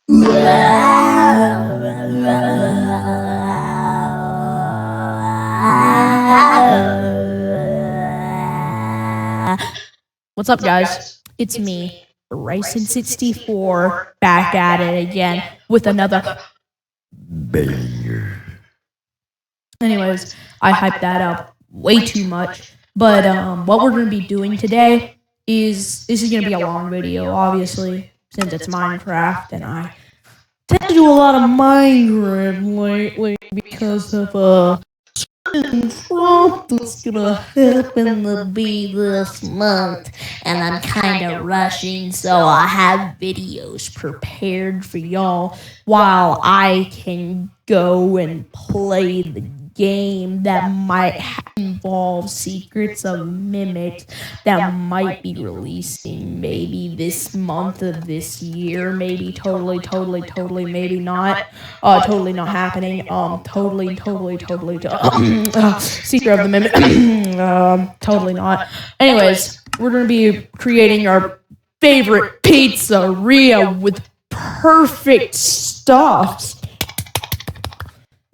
What's up, guys? It's me, Ryson64, back at it again with another banger. Anyways, I hyped that up way too much. But what we're going to be doing today is, this is going to be a long video, obviously, since it's Minecraft, and I tend to do a lot of Minecraft lately because of certain stuff that's gonna happen to be this month, and I'm kind of rushing, so I have videos prepared for y'all while I can go and play the game that might involve Secrets of Mimics that might be releasing maybe this month of this year, maybe totally, maybe not, totally not happening, Secret of the Mimic, totally not. Anyways, we're gonna be creating our favorite pizzeria with perfect stuffs.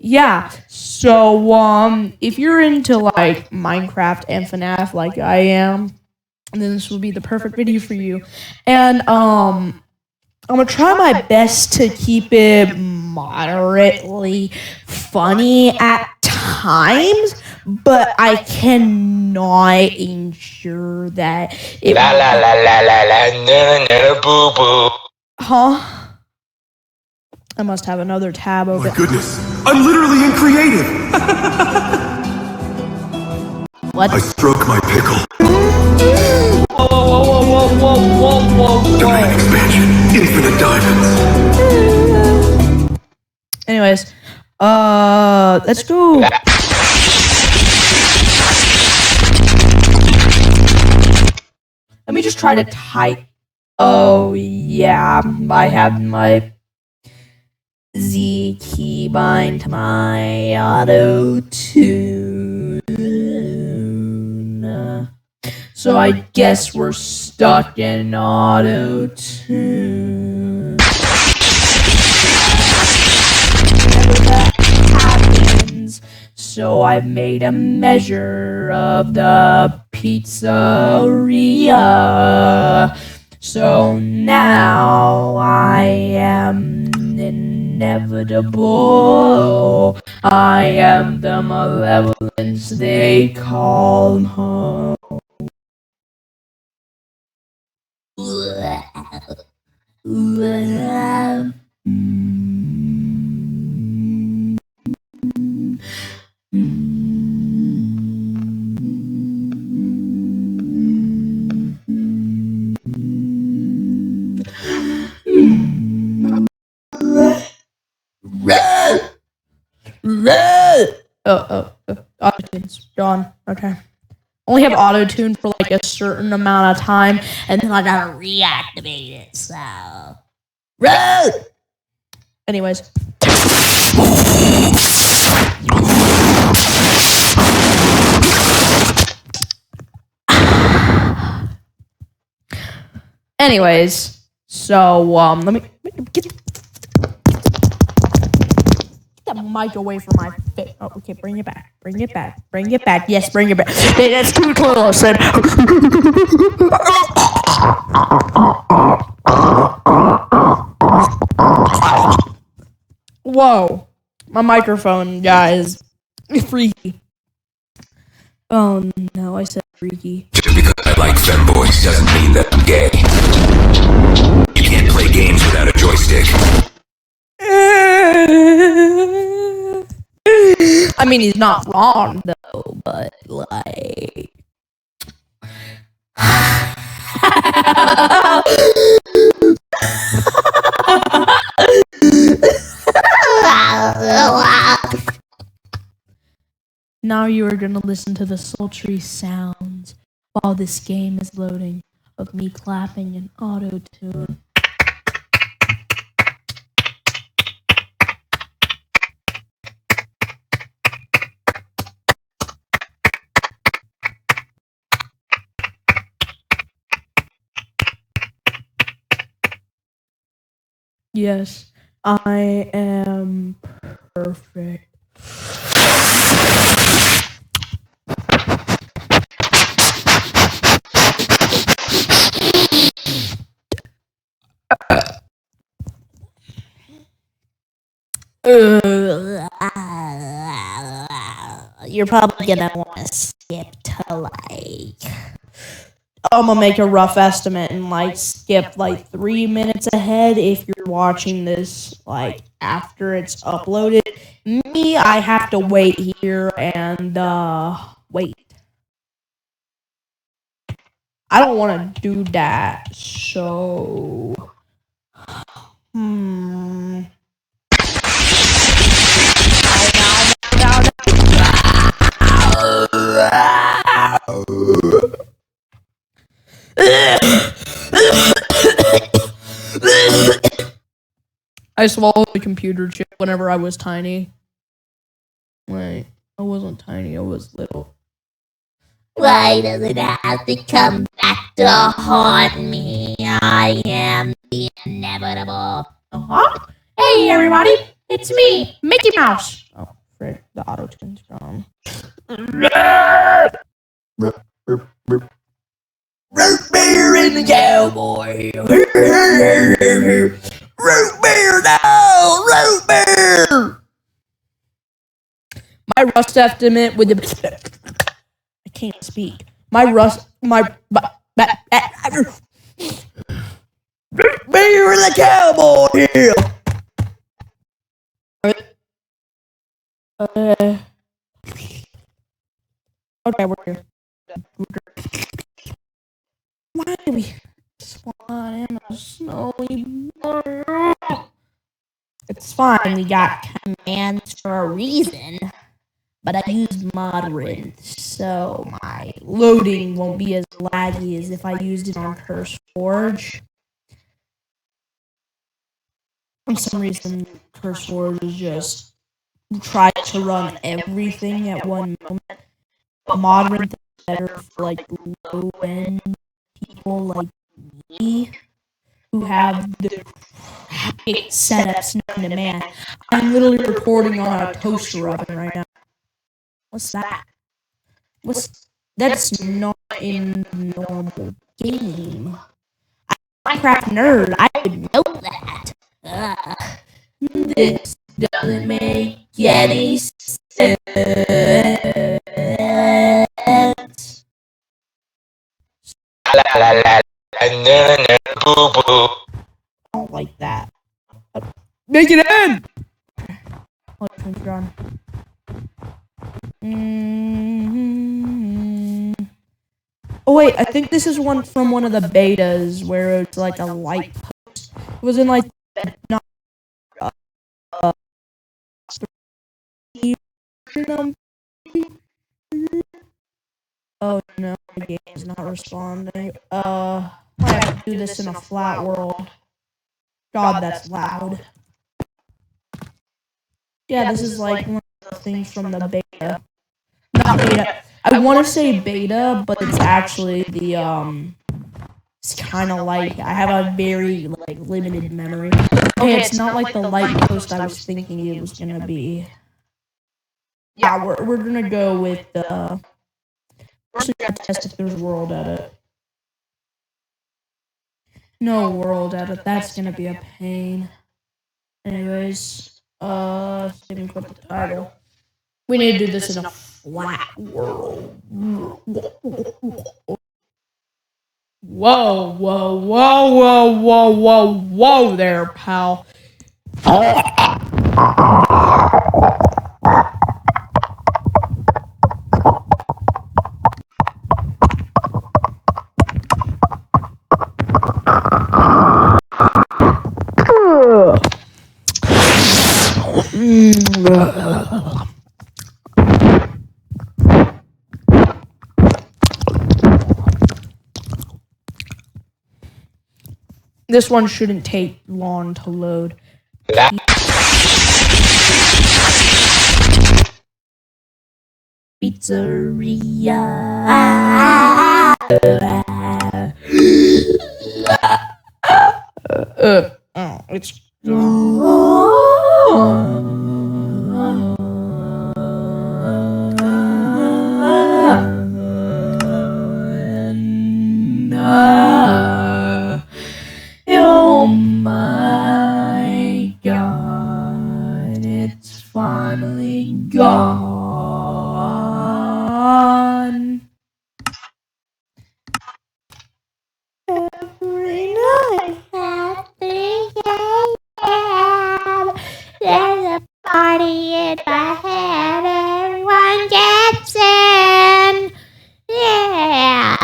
Yeah, so if you're into like Minecraft and FNaF like I am, then this will be the perfect video for you. And I'm gonna try my best to keep it moderately funny at times, but I cannot ensure that it la la la la la la na na boo boo. Huh? I must have another tab open. My goodness, I'm literally in creative! What? I stroke my pickle. Whoa. Domain expansion, infinite diamonds. Anyways, let's go. Let me just try to type. Oh yeah, I have my Z key bind to my auto tune. So I guess we're stuck in auto tune. Whenever that happens, so I've made a measure of the pizzeria. So now I am inevitable. I am the malevolence they call home. Auto-tune's gone. Okay. Only have auto-tune for like a certain amount of time, and then I gotta reactivate it, so. Anyways. Anyways, so, let me get that mic away from my face. Oh, okay, bring it back. Yes, bring it back. Hey, that's too close. Whoa, my microphone, guys, freaky. Oh no, I said freaky. Just because I like femboys doesn't mean that I'm gay. You can't play games without a joystick. I mean, he's not wrong though, but like. Now you are gonna listen to the sultry sounds while this game is loading of me clapping in auto-tune. Yes, I am perfect. You're probably gonna want to skip to like. I'm gonna make a rough estimate and like skip like 3 minutes ahead if you're watching this like after it's uploaded. Me, I have to wait here and wait. I don't want to do that, so I swallowed a computer chip whenever I was tiny. Wait, I wasn't tiny, I was little. Why does it have to come back to haunt me? I am the inevitable. Hey everybody, it's me, Mickey Mouse. Oh, frick, the auto-tune's gone. Root beer and the cowboy. Root beer, no! Root beer! My rust estimate with the... I can't speak. My rust... My... Root beer and the cowboy. Okay, we're here. Why do we spawn in a snowy world? It's fine, we got commands for a reason. But I use moderate, so my loading won't be as laggy as if I used it on CurseForge. For some reason, CurseForge is just try to run everything at one moment. Moderate is better for like low-end people like me who have the setups known to man. I'm literally recording on a toaster oven right now. What's that? That's not in the normal game. I'm a Minecraft nerd. I would know that. This doesn't make any sense. La la la la na boo boo. I don't like that. Make it end! Oh, it's gone. Oh wait, I think this is one from one of the betas where it's like a light post. It was in like not oh no, the game is not responding. I have to do this in a flat world. God, that's loud. Yeah, this is like one of the things from the beta. Not beta. I want to say beta, but it's actually the it's kind of like I have a very like limited memory. Okay, it's not like the light post I was thinking it was gonna be. Yeah, we're gonna go with the. First, we gotta test if there's world edit. No world edit. That's gonna be a pain. Anyways, saving clip the title. We need to do this in a flat world. Whoa, whoa, whoa, whoa, whoa, whoa, whoa there, pal. This one shouldn't take long to load. La Pizzeria. It's Oh my god, it's finally gone. Every night at 3 a.m. There's a party in my head. Everyone gets in. Yeah.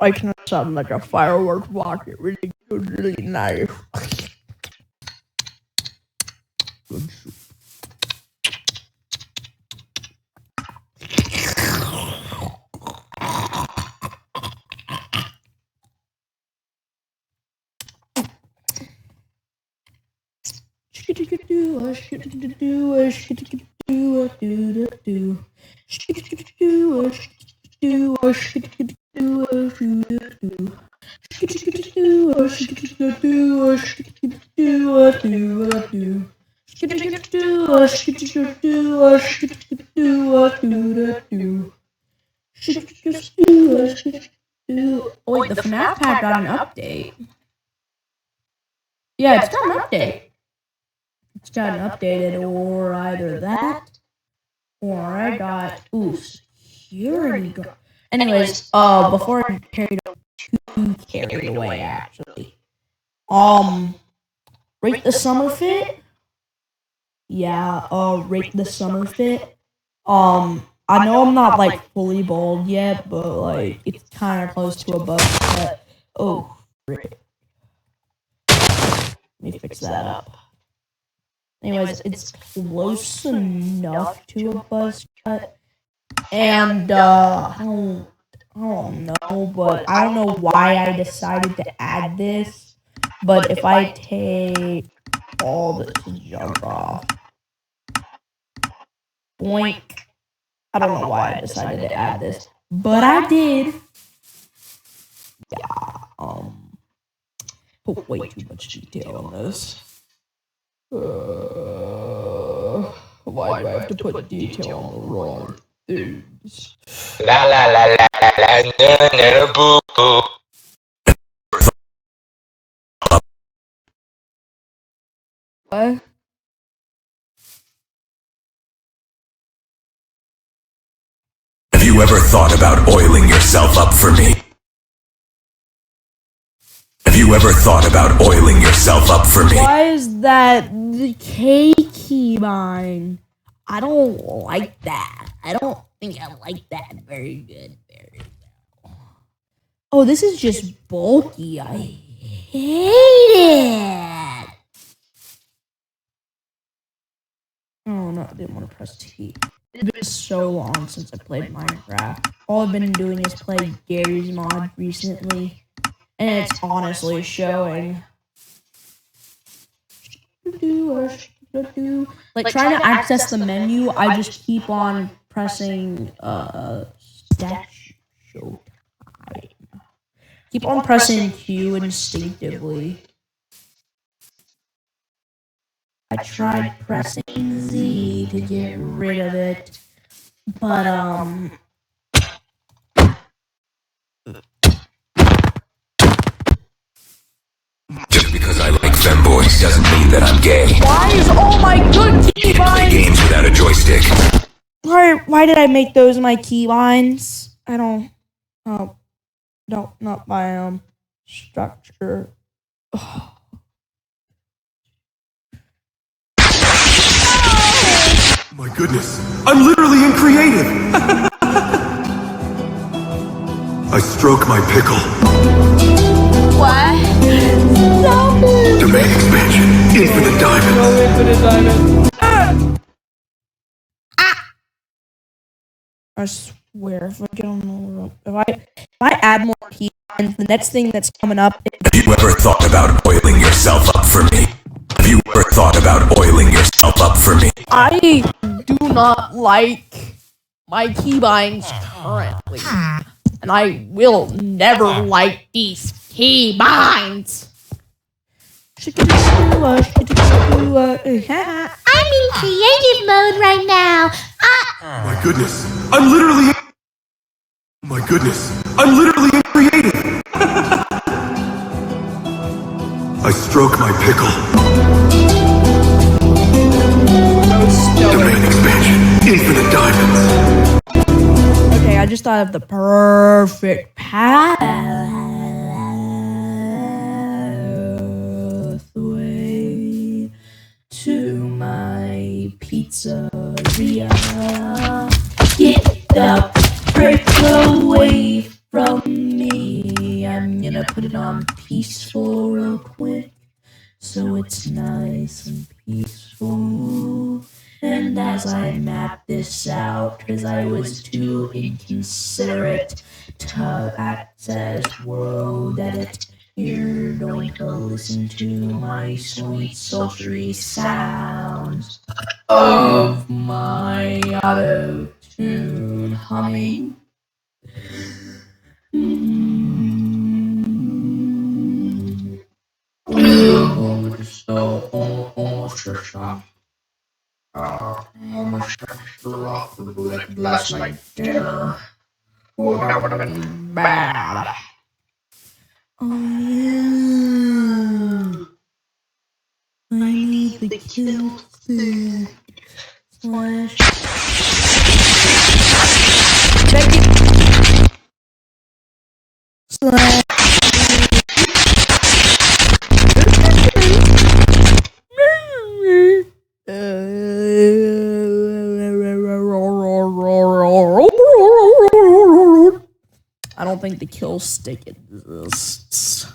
I can sound like a fireworks rocket. Really good, really nice. Good soup. Oh wait, the FNaF pack got an update. Yeah, it's got an update. It's got an updated, or either that, or I got security guard. Anyways, before I carried too carried away, actually. Rate the summer fit. Yeah, rate the summer fit. I know I'm not like fully bald yet, but like it's kind of close to a buzz cut. Oh, frick. Let me fix that up. Anyways, it's close enough to a buzz cut, and I don't know, but I don't know why I decided to add this. But if I take all this junk off, boink. I don't know why I decided to add this, but I did. Yeah, put way too much detail on this. Why do I have to put detail on the wrong things? La la la la la no boo boo. What? Have you ever thought about oiling yourself up for me? Have you ever thought about oiling yourself up for me? Why is that the K keybind? I don't like that. I don't think I like that very good. Very well. Oh, this is just bulky. I hate it. Oh no, I didn't want to press T. It's been so long since I played Minecraft. All I've been doing is play Gary's mod recently. And it's honestly showing. Like trying to access the menu, I just keep on pressing statue showtime. Keep on pressing Q instinctively. I tried pressing Z to get rid of it, but Just because I like femboys doesn't mean that I'm gay. why is all my good You can't play keybinds? games without a joystick. Why did I make those my keybinds? I don't. Oh, no, not by structure. Oh. My goodness, I'm literally in creative! I stroke my pickle. What? Domain expansion, infinite diamonds. I swear, if I get on the if I add more keybinds, the next thing that's coming up is Have you ever thought about oiling yourself up for me? Have you ever thought about oiling yourself up for me? I do not like my keybinds currently. And I will never like these keybinds. I'm in creative mode right now. My goodness, I'm literally. My goodness, I'm literally creative. I stroke my pickle. Domain expansion, infinite diamonds. Okay, I just thought of the perfect pathway to my pizzeria. Get the prick away from me. I'm gonna put it on peaceful real quick, so it's nice and peaceful. And as I map this out, because I was too inconsiderate to access World Edit, you're going to listen to my sweet sultry sounds of my auto-tune humming. Last night dinner would have been bad. Oh yeah, I need the kill stick slash. Slash. I don't think the kill stick exists.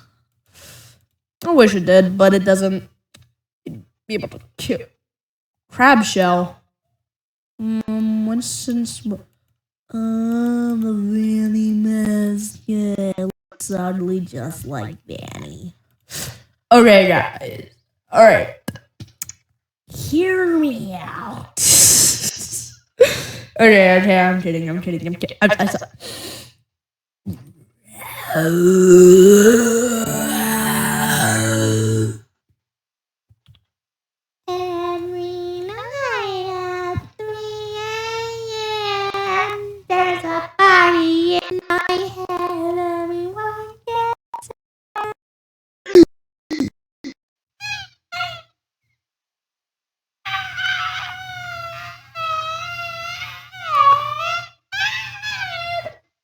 I wish it did, but it doesn't be able to kill. Crab shell. What since the Vanny mask? Yeah, looks oddly just like Vanny. Okay, guys. Alright. Hear me out. Okay, I'm kidding. Every night at 3 a.m. there's a party in my head. Everyone gets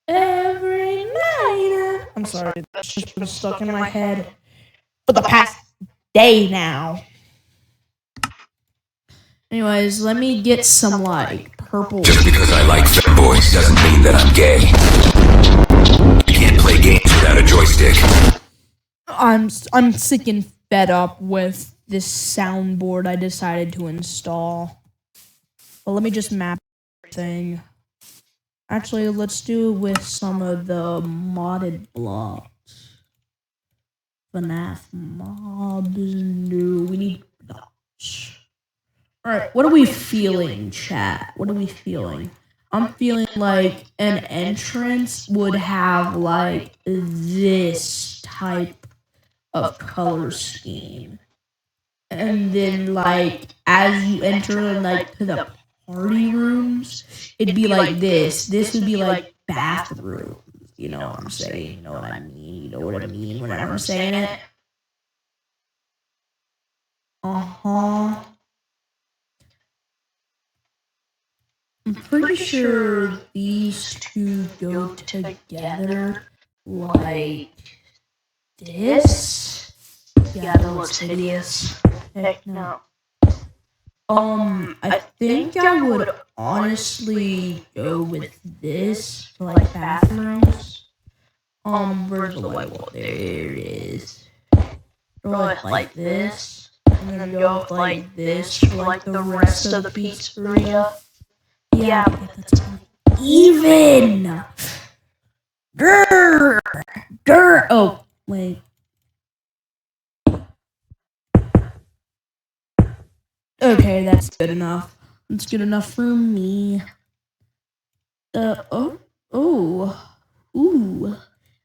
Every night. I'm sorry, that's just been stuck in my head for the past day now. Anyways, let me get some like purple. Just because I like femboys doesn't mean that I'm gay. You can't play games without a joystick. I'm sick and fed up with this soundboard I decided to install. Well, let me just map everything. Actually, let's do it with some of the modded blocks. FNaF mobs. No, we need blocks. Alright, what are we feeling, chat? What are we feeling? I'm feeling like an entrance would have like this type of color scheme. And then like as you enter like to the party rooms, it'd be like this. This would be like bathrooms. You know what I'm saying? You know what I mean? You know what I mean whenever I'm saying it? Uh-huh. I'm pretty sure these two go together like this. Yeah, that looks hideous. Heck no. I think I would honestly go with this for like bathrooms. Where's the white wall? There it is. Go with like this. And then go with like this for like the rest of the pizzeria. Yeah, that's fine. Even! Grr! Grr! Oh, wait. Okay, that's good enough. That's good enough for me. Ooh.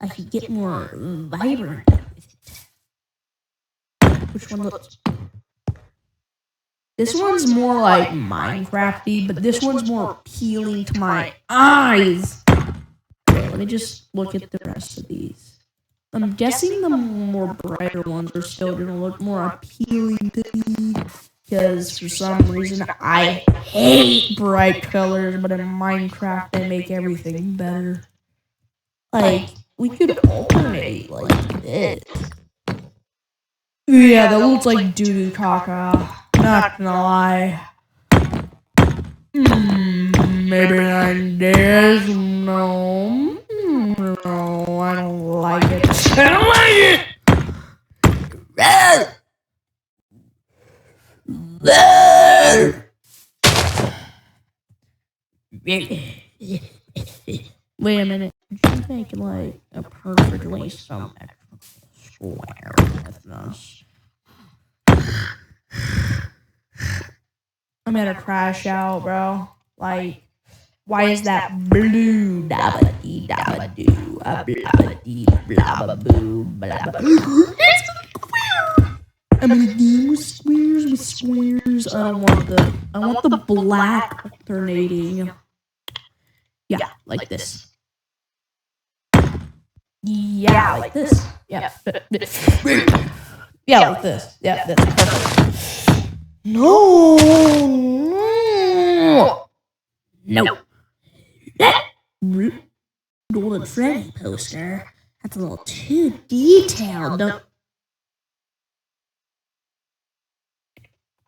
I could get more vibrant. Which one looks... This one's more like Minecrafty, but this one's more appealing to my eyes. Okay, let me just look at the rest of these. I'm guessing the more brighter ones are still gonna look more appealing to me. Because for some reason I hate bright colors, but in Minecraft they make everything better. Like, we could alternate like this. Yeah, that looks like doo-doo caca. Not gonna lie. Maybe like this. No. No, I don't like it. I don't like it! Wait a minute. Should make like a perfectly symmetrical square with this. I'm gonna crash out, bro. Like, why is that blue? Dabba dee dabba doo, a blabba dee blabba boo blabba. It's square. I'm in a game with squares. I want the black alternating. Yeah, like this. Yeah, like this. Yeah. Yeah, like this. Yeah, that's perfect. No. That Golden Freddy poster. That's a little too detailed.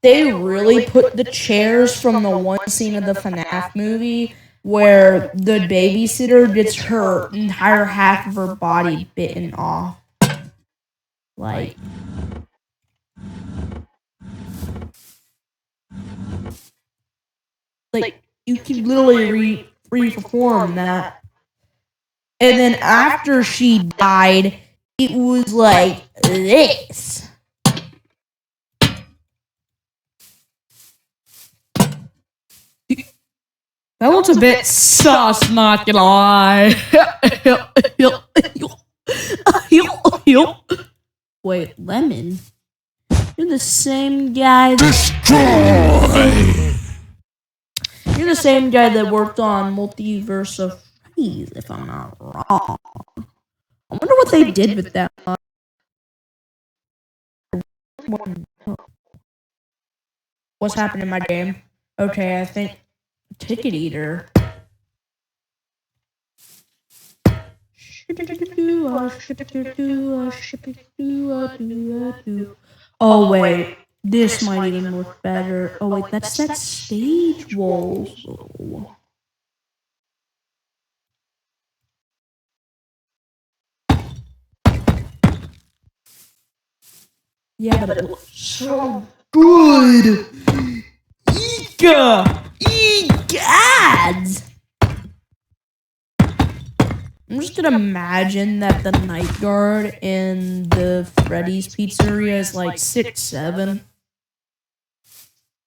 They really put the chairs from the one scene of the FNaF movie where the babysitter gets her entire half of her body bitten off. Like, you can literally re-perform that. And then after she died, it was like this. That looks a bit sus, not gonna lie. Wait, Lemon? You're the same guy You're the same guy that worked on Multiverse of Freddy's, if I'm not wrong. I wonder what they did with that. What's happened in my game? Okay, I think Ticket Eater. Oh wait, this might even look better. Oh wait, that's that stage wall. Yeah, but it looks so good. Egads! I'm just gonna imagine that the night guard in the Freddy's Pizzeria is like 6'7".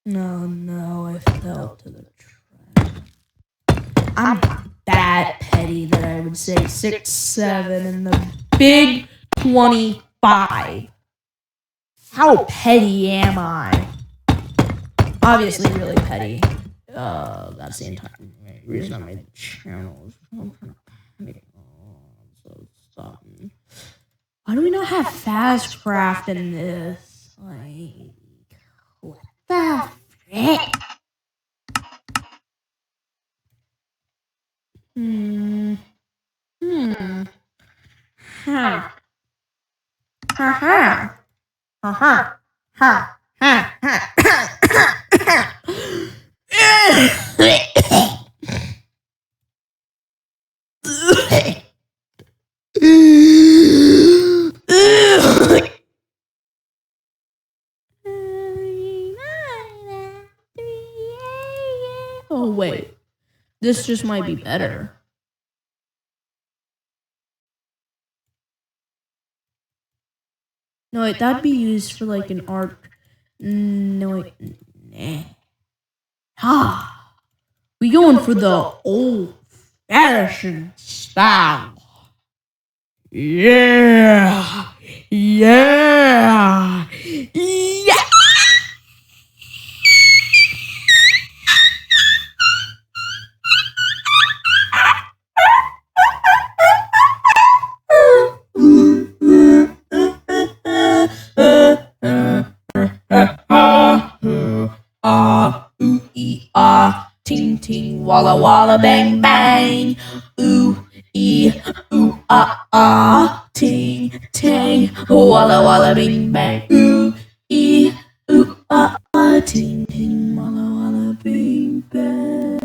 No, I fell to the trap. I'm that petty that I would say 6'7" and the big 25. How petty am I? Obviously really petty. That's the entire reason I made the channel. Why do we not have FNaFcraft in this? Like, what the frick? Oh wait, this just might be better. No wait, that'd be used for like an art. No wait, We going for the old-fashioned style. Yeah. Yeah. Yeah. Ting ting walla walla bang bang. Ooh ee ooh ting tang walla walla bing bang. Ooh ee ooh ting ting walla walla bing bang.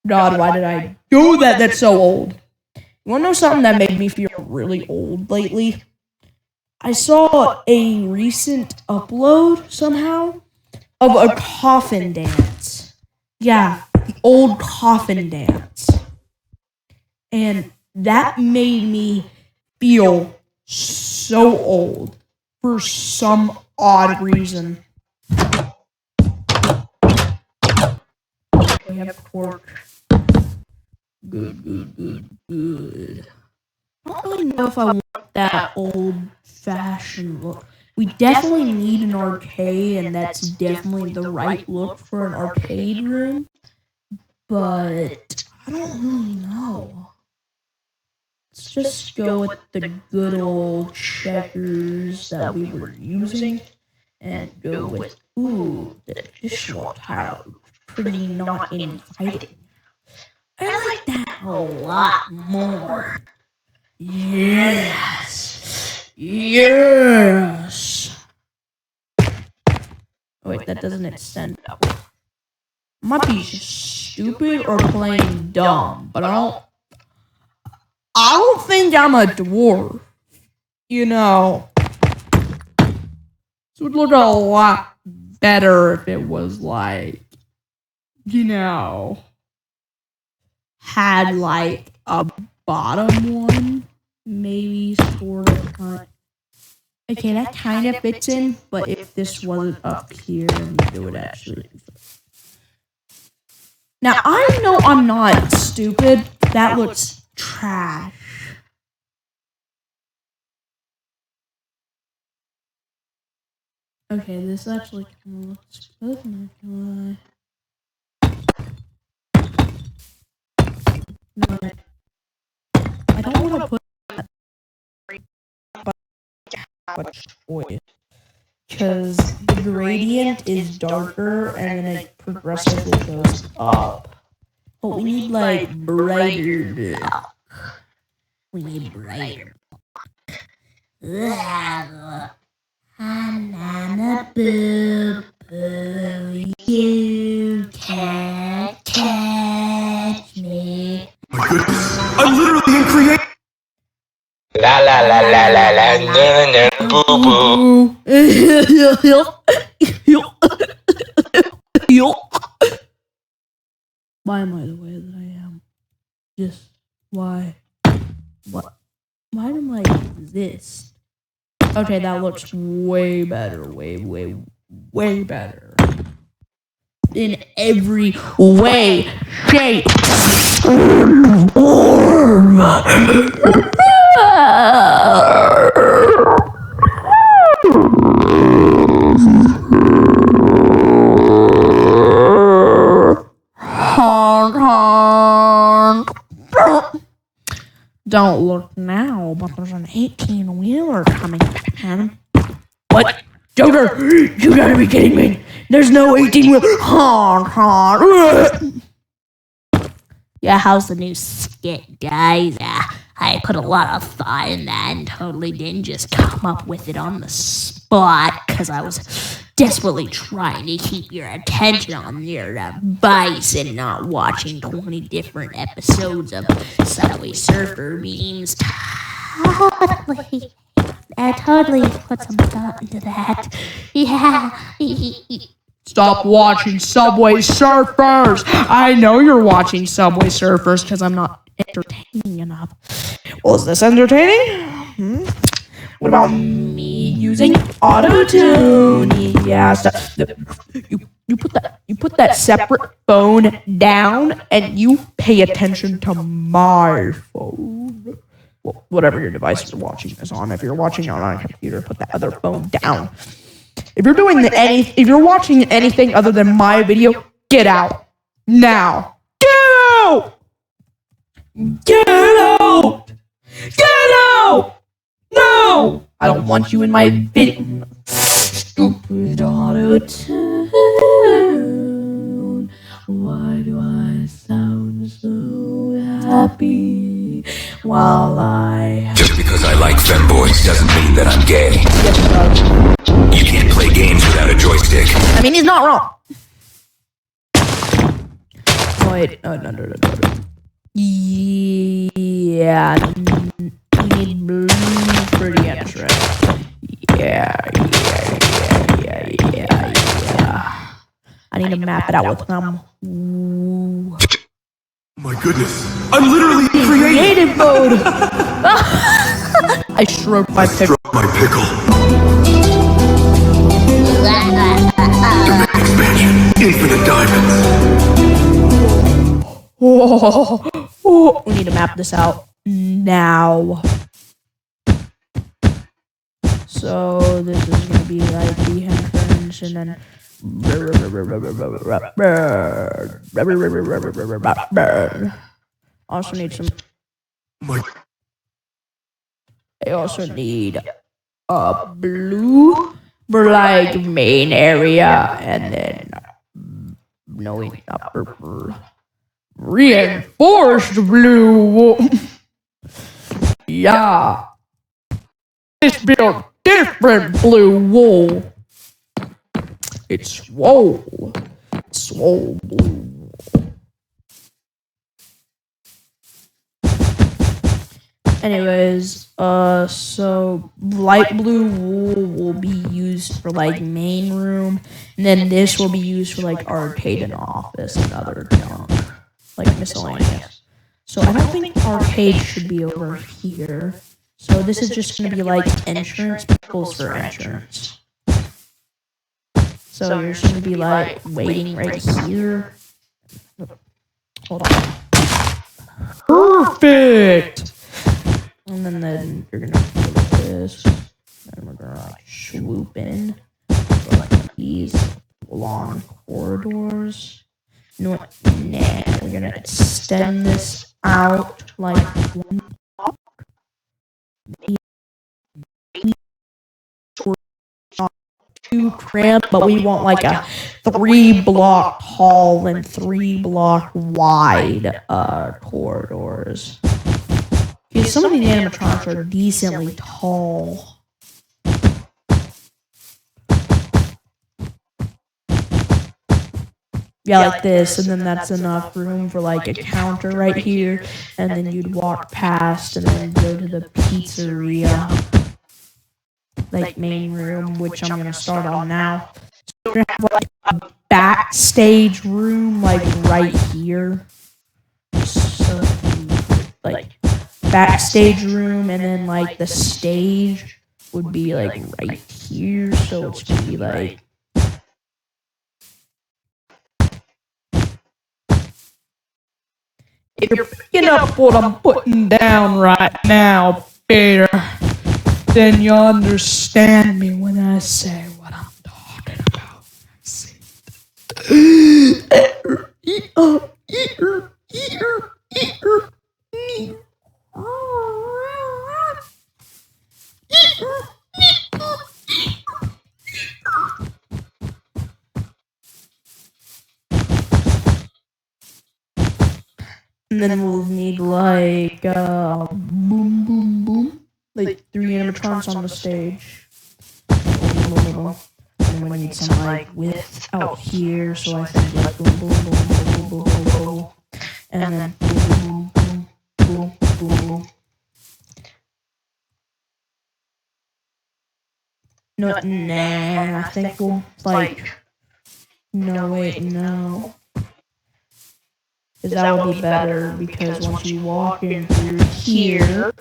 God, why did I do that? That's so old. You wanna know something that made me feel really old lately? I saw a recent upload somehow of a coffin dance. Yeah, the old coffin dance. And that made me feel so old for some odd reason. We have cork. Good. I don't really know if I want that old-fashioned look. We definitely need an arcade, and that's definitely the right look for an arcade room. But I don't really know. Let's just go with the good old checkers that we were using, and go with the additional tile. Pretty not inviting. I like that a lot more. Yes. Oh, wait, that doesn't extend up. Might be stupid or playing dumb, but I don't think I'm a dwarf. You know, this would look a lot better if it was like, you know, had like a bottom one, maybe sort of. Okay, that kind of fits in, but if this wasn't up here, it would actually. Now I know I'm not stupid. That looks trash. Okay, this actually kind of looks good. Not gonna lie. I don't want to put much choice because the gradient is darker and then it progressively goes up. But we need like brighter block. We need brighter block. Banana boo boo, you can't catch me. My goodness, I'm literally in creation. La la la la la la na na boo boo. Why am I the way that I am? Just why? What? Why am I like this? Okay, that looks way better. Way better. In every way, shape, form. Don't look now, but there's an 18-wheeler coming. What? Joker, you gotta be kidding me. There's no 18-wheeler. Yeah, how's the new skit, guys? I put a lot of thought in that and totally didn't just come up with it on the spot because I was desperately trying to keep your attention on your device and not watching 20 different episodes of Subway Surfer memes. I totally put some thought into that. Yeah. Stop watching Subway Surfers. I know you're watching Subway Surfers because I'm not entertaining enough. Well, is this entertaining? What about me using using auto-tune. Yeah, you put that separate phone down and you pay attention to my phone. Well, whatever your device you're watching this on. If you're watching on a computer, put that other phone down. If you're watching anything other than my video, get out now. Get out! Get out! Get out! No! I don't want you in my video. Stupid auto-tune. Why do I sound so happy while I... Just because I like femboys doesn't mean that I'm gay. You can't play games without a joystick. I mean, he's not wrong. Wait, no. Yeah, you need blue for the entrance. Yeah. I need to map it out with them. Ooh. My goodness, I'm literally in Creative mode. I stroked my pickle. Domain expansion, infinite diamonds. Oh, we need to map this out now. So this is gonna be like the entrance, and then also need some. I also need a blue for like main area, and then no, not purple. Reinforced blue. Yeah. It's built different blue wool. It's swole. Swole blue. Anyways, so light blue wool will be used for like main room, and then this will be used for like arcade and office and other junk, like miscellaneous. So I don't think arcade should be over here. So this is just gonna be like entrance, pickles for entrance. So you're just gonna be like waiting right here. Hold on. Perfect! And then you're gonna do this. And we're gonna like swoop in. So like these long corridors. You know what? Nah, we're gonna extend this out like one block. Too cramped, but we want like a 3-block tall and 3-block wide corridors. Because some of these animatronics are decently tall. Yeah, like this, and then that's enough room for like a counter right here, and then you'd walk past and then go to the pizzeria, like main room, which I'm gonna start on now. So we're gonna have like a backstage room, like right here. So like backstage room, and then like the stage would be like right here. So it's gonna be like. If you're picking up what I'm putting down right now, Peter, then you'll understand me when I say what I'm talking about. And then we'll need like boom boom boom, like 3 animatronics on the stage. And then we need some like width out here, so I think like boom boom boom boom boom boom boom, and then boom boom boom boom boom. No, nah, I think we'll like. No, wait, no. Because that would be better, because once you walk in through here,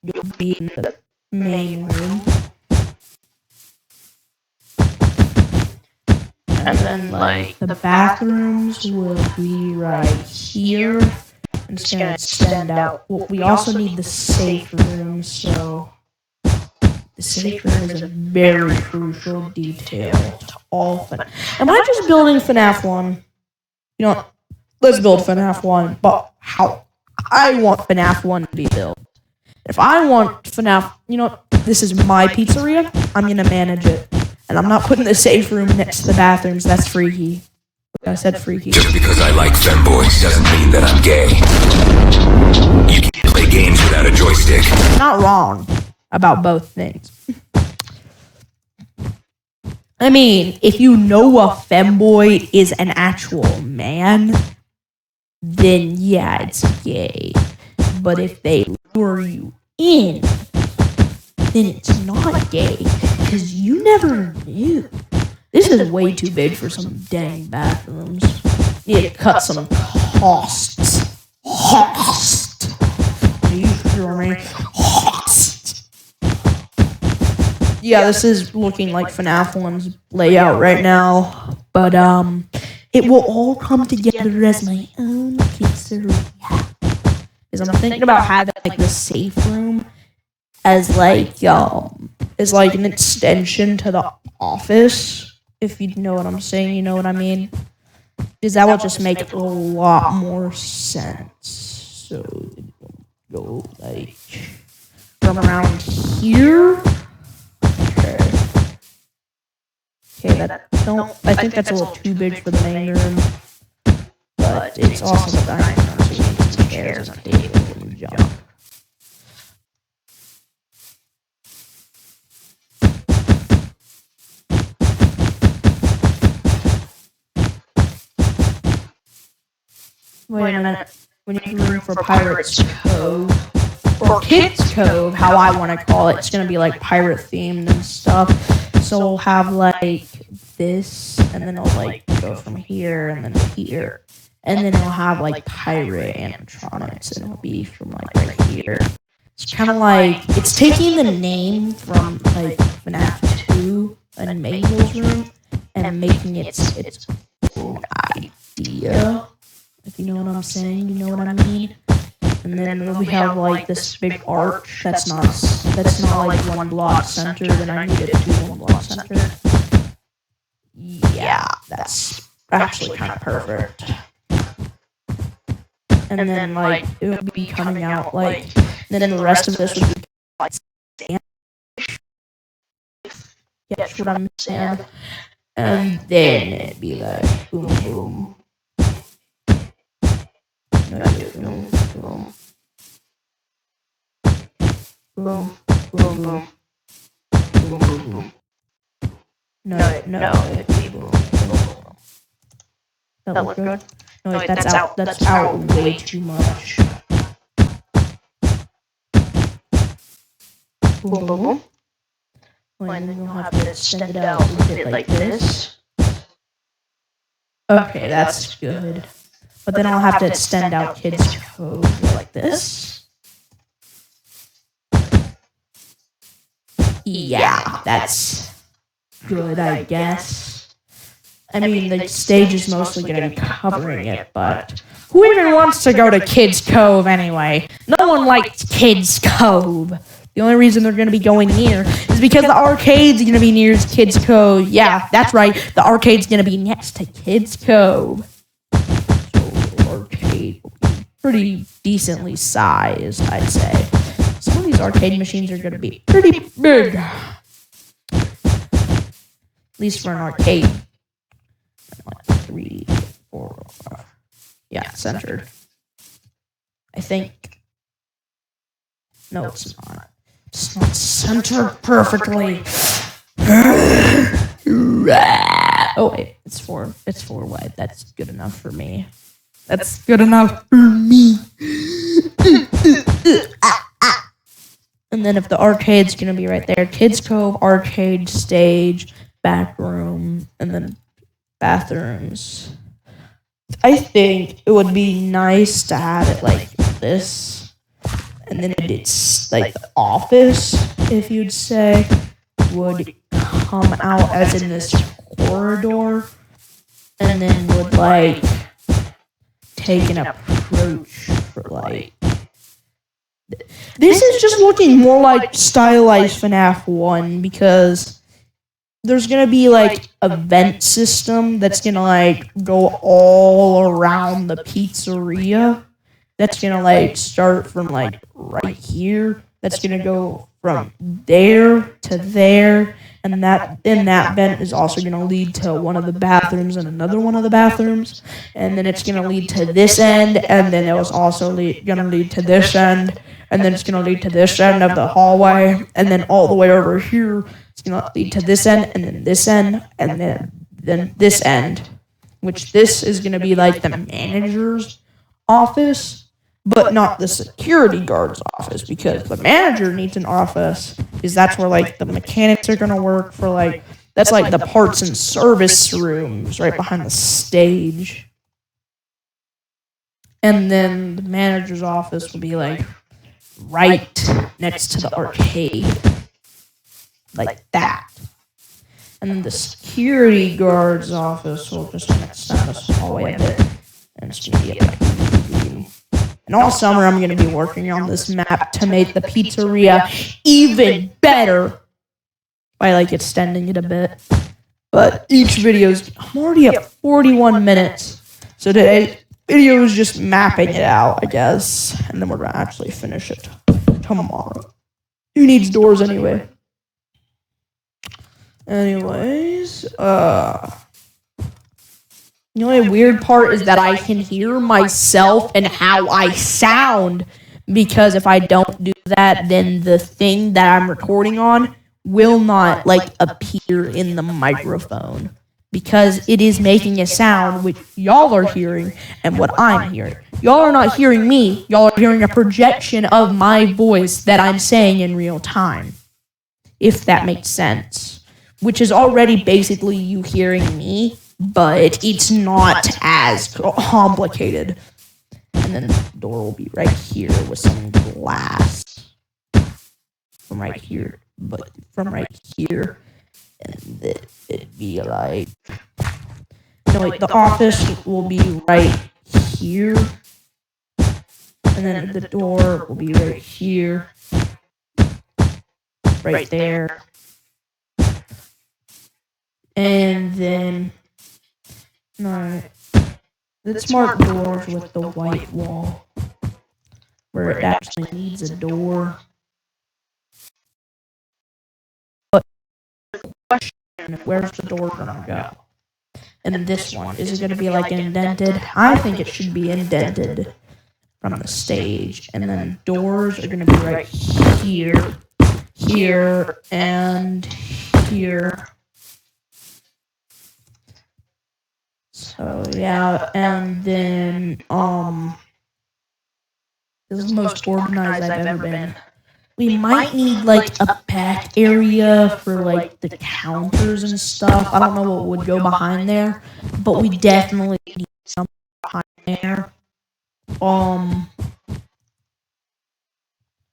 you'll be in the main room. And then, like, the bathrooms will be right here. And it's gonna extend out. Well, we also need the safe room, so the safe room is a very crucial detail to all FNAF. Am I just building FNAF 1? You know what? Let's build FNAF 1, but how I want FNAF 1 to be built. If I want FNAF, you know what? This is my pizzeria. I'm gonna manage it. And I'm not putting the safe room next to the bathrooms. That's freaky. I said freaky. Just because I like femboys doesn't mean that I'm gay. You can't play games without a joystick. Not wrong about both things. I mean, if you know a femboy is an actual man, then yeah, it's gay. But if they lure you in, then it's not gay, because you never knew. This is way too big for some dang bathrooms. Need to cut some costs. Cost. You hear me? Cost. Yeah, this is looking like FNAF 1's layout right now, but it will all come together as my own pizzeria. Because I'm thinking about having like the safe room as like an extension to the office. If you know what I'm saying, you know what I mean. Because that will just make a lot more sense. So go like from around here. Okay, I think that's a little too big for the main room. But it's also the dining room, so you need some chairs and a table and junk. Wait a minute. We need room for Pirates Cove. Or Kids Cove, how I want to call it. It's going to be like pirate themed and stuff. So we'll have like this, and then it'll like go from here and then here. And then it'll have like pirate animatronics, and it'll be from like right here. It's kind of like, it's taking the name from like FNAF 2 and Mabel's room and making it its own idea. If you know what I'm saying, you know what I mean? And then we have like this big arch that's not like one block centered, and I need it to be one block centered. Yeah, that's actually kind of perfect. And then like it would be coming out like, and then the rest of this would be like stand. Yeah, that's what I'm saying. And then it'd be like boom boom. No, boom boom. Boom, boom, boom. Boom, boom, boom. No, it'd be boom, boom, boom. That look good? No, wait, that's out way too much. Boom, boom, boom. Well, and then we'll have to extend it out a bit like this. Okay, that's good. But then I'll have to extend out Kids Cove like this. Yeah, that's good, I guess. I mean, the stage is mostly going to be covering it, but who even wants to go to Kids Cove anyway? No one likes Kids Cove. The only reason they're going to be going near is because the arcade's going to be near Kids Cove. Yeah, that's right. The arcade's going to be next to Kids Cove. So, the arcade will be pretty decently sized, I'd say. Some of these arcade machines are going to be pretty big. At least for an arcade. 1, 3, 4, 5. Yeah, centered. I think. No, it's not. It's not centered perfectly. Oh wait, it's 4 wide. That's good enough for me. That's good enough for me. And then if the arcade's gonna be right there, Kids Cove, arcade, stage, back room, and then bathrooms. I think it would be nice to have it like this. And then it's like the office, if you'd say, would come out as in this corridor. and then would like take an approach for like. This is just looking more like stylized FNAF 1 because there's gonna be like a vent system that's gonna like go all around the pizzeria. That's gonna like start from like right here. That's gonna go from there to there, and that vent is also gonna lead to one of the bathrooms and another one of the bathrooms, and then it's gonna lead to this end, and then it was also gonna lead to this end, and then it's gonna lead to this end of the hallway, and then all the way over here, it's gonna lead to this end, and then this end, and then this end, which this is gonna be like the manager's office. But not the security guard's office, because the manager needs an office, because that's where like the mechanics are gonna work for like that's like the parts and service rooms right behind the stage. And then the manager's office will be like right next to the arcade. Like that. And then the security guard's office will just extend this hallway a bit. And it's gonna be like and all summer, I'm going to be working on this map to make the pizzeria even better by, like, extending it a bit. But each video's... I'm already at 41 minutes. So today's video is just mapping it out, I guess. And then we're going to actually finish it tomorrow. Who needs doors anyway? Anyways, the only weird part is that I can hear myself and how I sound, because if I don't do that, then the thing that I'm recording on will not, like, appear in the microphone, because it is making a sound which y'all are hearing and what I'm hearing. Y'all are not hearing me, y'all are hearing a projection of my voice that I'm saying in real time, if that makes sense, which is already basically you hearing me, but it's not as complicated. And then the door will be right here with some glass. From right here. But from right here. And it'd be like... No, wait, the office will be right here. And then the door will be right here. Right there. And then... No, let's mark doors with the white wall, where it actually needs a door. But question, where's the door gonna go? And this one, is it gonna be like indented? I think it should be indented from the stage, and then doors are gonna be right here, here, and here. So yeah, and then this is the most organized I've ever been. We might need like a back area for like the counters and stuff. I don't know what would go behind there, but we definitely need something behind there.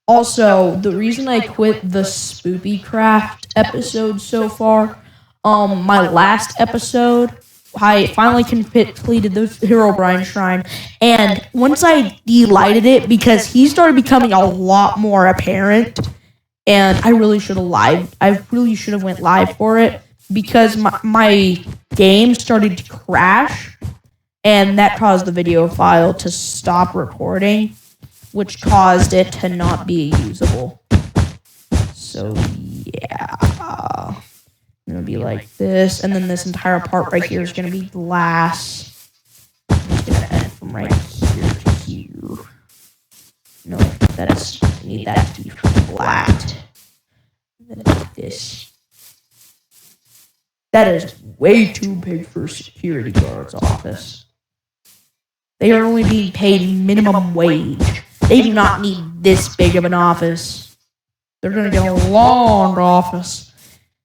Also, the reason I quit the FNaFcraft episode so far, my last episode, I finally completed the Herobrine Shrine, and once I delighted it, because he started becoming a lot more apparent, and I really should have went live for it, because my game started to crash, and that caused the video file to stop recording, which caused it to not be usable. So yeah. Gonna be like this, and then this entire part right here is gonna be glass. It's gonna end from right here to here. No, need that to be flat. And then like this. That is way too big for a security guard's office. They are only being paid minimum wage. They do not need this big of an office. They're gonna get a long office.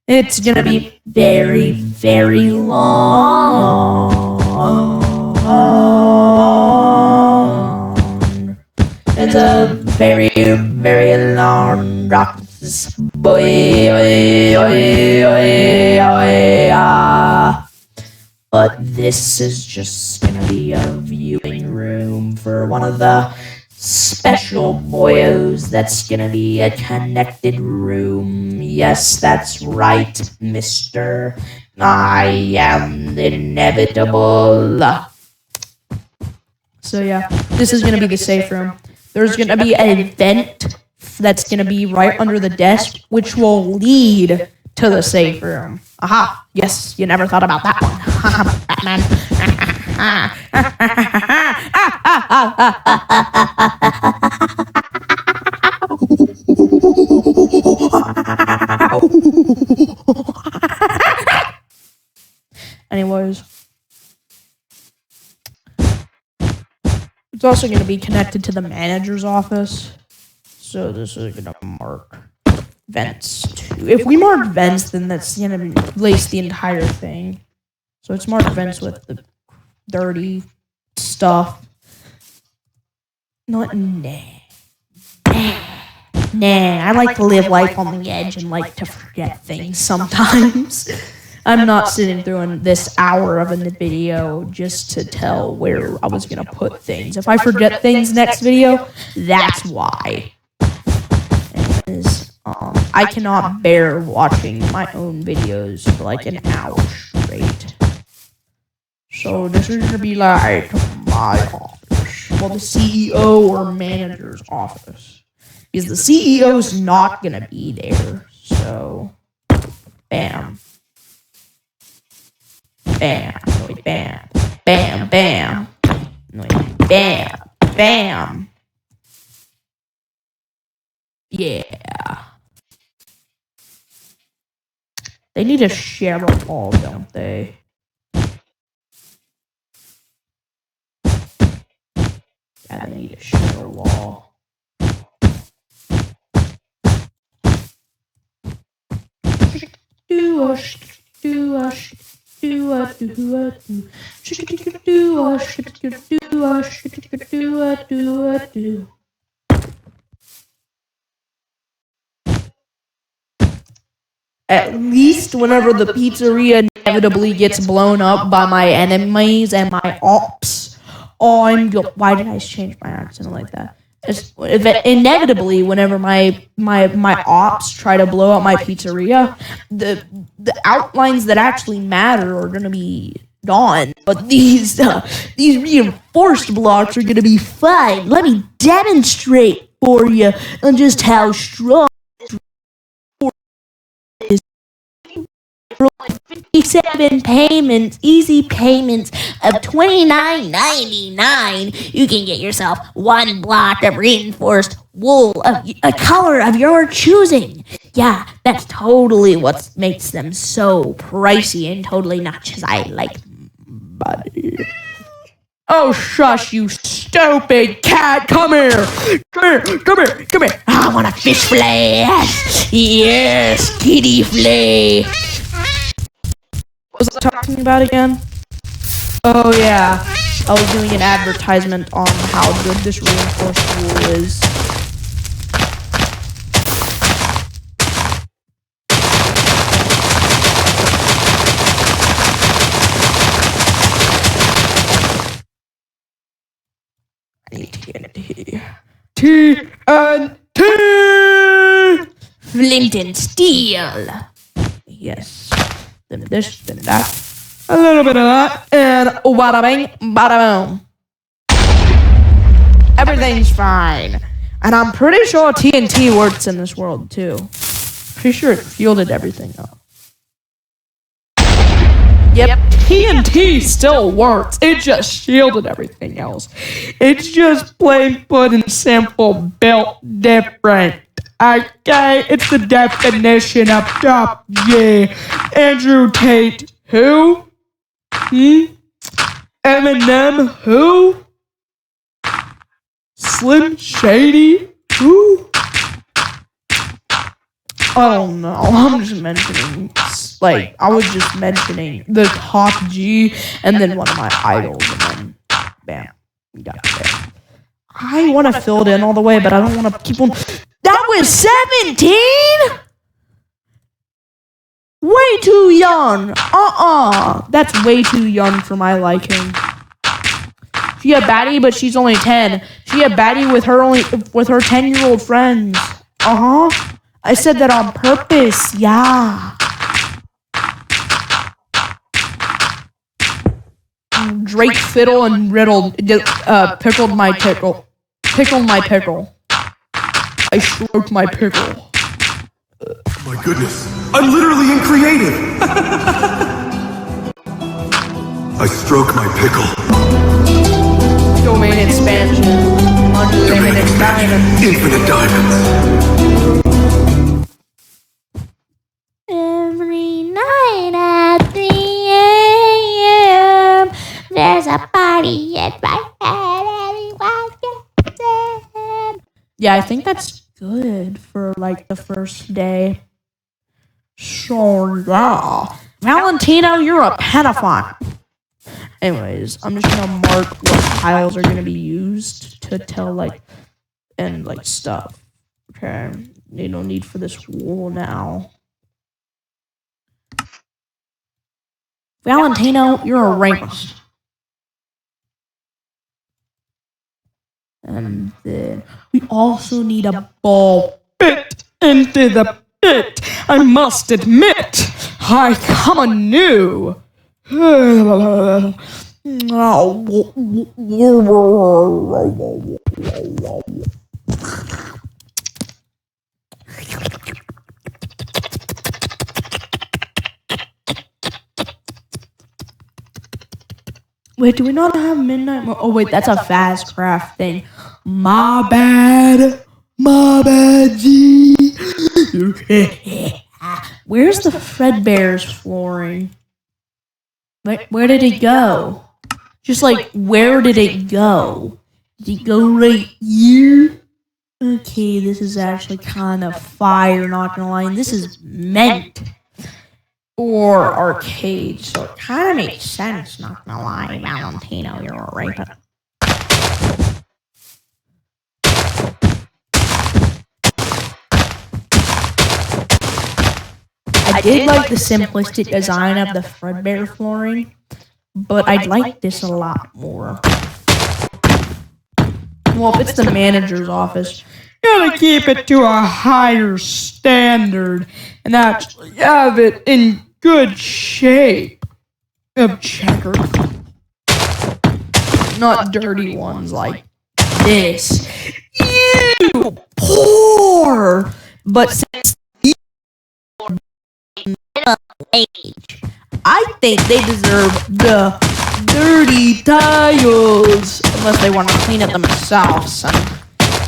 It's gonna be very, very long. It's a very, very long office. Boy, but this is just gonna be a viewing room for one of the special boyos that's gonna be a connected room. Yes, that's right, mister. I am inevitable. So yeah, this is gonna be the safe room. There's gonna be an vent that's gonna be right under the desk, which will lead to the safe room. Aha! Yes, you never thought about that one. Batman. Anyways. It's also going to be connected to the manager's office. So this is going to mark vents too. If we mark vents, then that's going to replace the entire thing. So it's marked vents with the dirty stuff. Not nah. I like to live life on the edge and like to forget things sometimes. I'm not sitting through this hour of a video just to tell where I was going to put things. If I forget things next video, that's why. I cannot bear watching my own videos for like an hour straight. So this is going to be like my office. Well, the CEO or manager's office. Because the CEO's not going to be there. So, bam. Bam, bam, bam, bam, bam, bam. Yeah. They need to share a wall, don't they? Yeah, they need to share a wall. Do At least whenever the pizzeria inevitably gets blown up by my enemies and my ops, why did I change my accent like that? Inevitably, whenever my ops try to blow up my pizzeria, the outlines that actually matter are gonna be gone. But these reinforced blocks are gonna be fine. Let me demonstrate for you on just how strong. 57 payments, easy payments of $29.99. You can get yourself one block of reinforced wool of a color of your choosing. Yeah, that's totally what makes them so pricey and totally not just I like money. Oh, shush, you stupid cat. Come here. Come here. I want a fish fillet. Yes, kitty fillet. What was I talking about again? Oh yeah, I was doing an advertisement on how good this reinforced wool is. I need TNT. TNT! Flint and steel. Yes. Then this, then that. A little bit of that. And bada bing, bada boom. Everything's fine. And I'm pretty sure TNT works in this world too. Pretty sure it fielded everything up. Yep, TNT still works. It just shielded everything else. It's just plain plain and simple built different. Okay, it's the definition up top. Yeah. Andrew Tate, who? Eminem, who? Slim Shady, who? I don't know. I'm just mentioning, like, I was just mentioning the top G and then one of my idols, and then bam, we got there. I want to fill it in all the way, but I don't want to keep on. That was 17? Way too young. That's way too young for my liking. She a baddie, but she's only 10. She a baddie with her 10-year-old friends. I said that on purpose. Yeah. Drake fiddle and riddle pickled my pickle. Pickled my pickle. I stroked my pickle. My goodness, I'm literally in creative! I stroke my pickle. Domain expansion. Unlimited diamonds. Infinite diamonds. Every night at 3 a.m. there's a party in my head. Everyone gets in. Yeah, I think that's good for like the first day. So yeah, Valentino, you're a pedophile. Anyways, I'm just gonna mark what tiles are gonna be used to tell and stuff. Okay, no need for this wool now. Valentino, you're a rapist. And then we also need a ball bit into the pit. I must admit, I come anew. Wait, do we not have midnight? Oh wait, that's a FNaFcraft thing. My bad, G. Where's the Fredbear's flooring? Where did it go? Just where did it go? Did it go right here? Okay, this is actually kind of fire, not gonna lie. And this is meant for arcade, so it kind of makes sense, not gonna lie. Valentino, you're a rapist. I did like the simplistic design of the Fredbear flooring, but I'd like this a lot more. Well, if it's the manager's office, you gotta keep it to a higher standard and actually have it in good shape of checker. Not dirty ones like this. Ew, poor! But since Age. I think they deserve the dirty tiles, unless they want to clean it themselves. And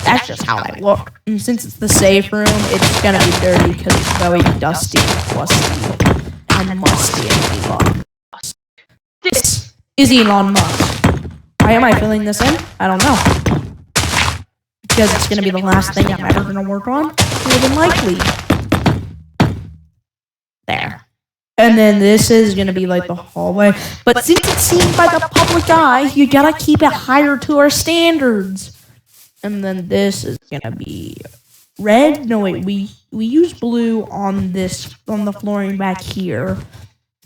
that's just how they look. And since it's the safe room, it's gonna be dirty because it's very dusty, and musty, and Elon. This is Elon Musk. Why am I filling this in? I don't know. Because it's gonna be the last thing I'm ever gonna work on, more than likely. There. And then this is gonna be the hallway. But since it's seen by the public eye, you gotta keep it higher to our standards. And then this is gonna be red. No wait, we use blue on the flooring back here.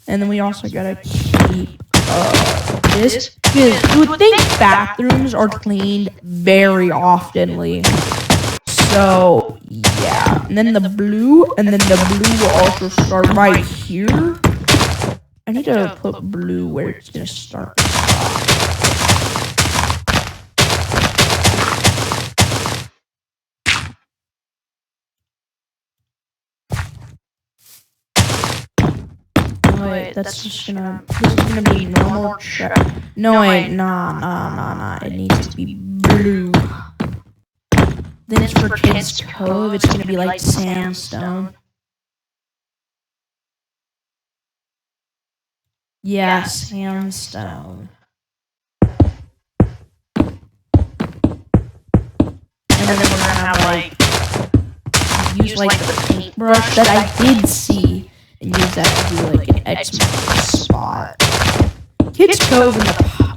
And then we also gotta keep this. Because you would think bathrooms are cleaned very oftenly. So yeah, and then the blue will also start right here. I need to put blue where it's gonna start. Wait, this is gonna be normal check. No wait, nah. It needs to be blue. Then it's for Kids Cove. It's gonna be sandstone. Yeah, sandstone. And then we're gonna have use the paintbrush that I did see and use that to do an X mark spot. Kids Cove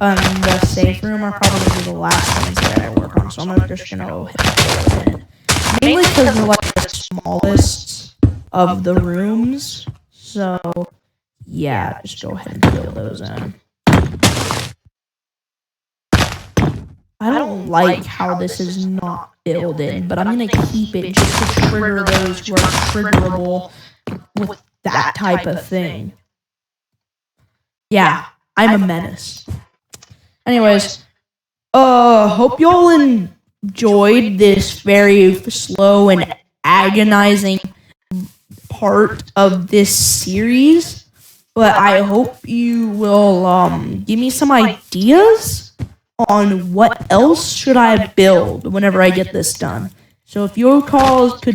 and the safe room are probably gonna be the last things that I work on, so I'm just gonna hit it. Mainly because they're the smallest of the rooms, So, yeah, just go ahead and fill those in. I don't like how this is not filled in, but I'm going to keep it just to trigger those who are triggerable with that type of thing. Yeah, I'm a menace. Anyways, hope y'all enjoyed this very slow and agonizing part of this series, but I hope you will give me some ideas on what else should I build whenever I get this done. So if you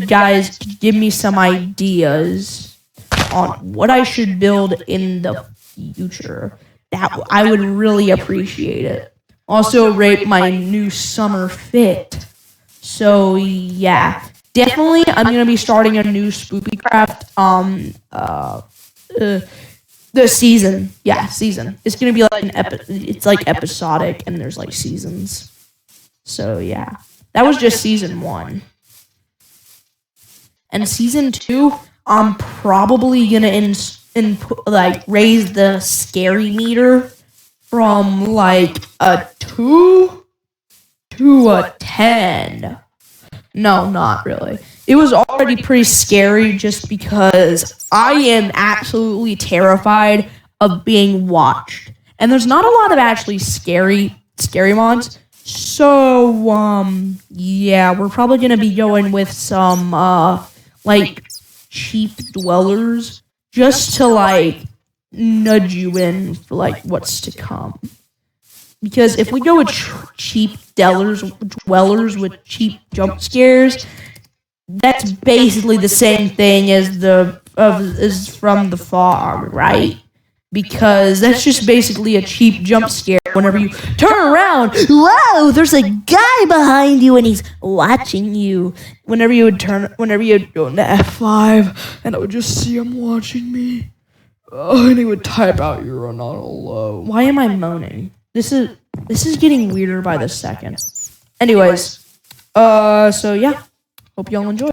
guys give me some ideas on what I should build in the future, that I would really appreciate it. Also rate my new summer fit. So yeah, definitely I'm gonna be starting a new FNaFcraft the season. Yeah, season. It's gonna be like it's like episodic and there's like seasons. So yeah. That was just season 1. And season 2, I'm probably gonna raise the scary meter from like a 2 to a 10. No, not really. It was already pretty scary just because I am absolutely terrified of being watched. And there's not a lot of actually scary mods. So, yeah, we're probably going to be going with some, like, cheap dwellers just to, like, nudge you in for, like, what's to come. Because if we go with cheap dwellers with cheap jump scares, that's basically the same thing as as from the fog, right? Because that's just basically a cheap jump scare. Whenever you turn around, whoa, there's a guy behind you and he's watching you. Whenever you would go into F5 and I would just see him watching me. Oh, and he would type out, "You're not alone." Why am I moaning? This is getting weirder by the second. Anyways, so yeah, hope y'all enjoy.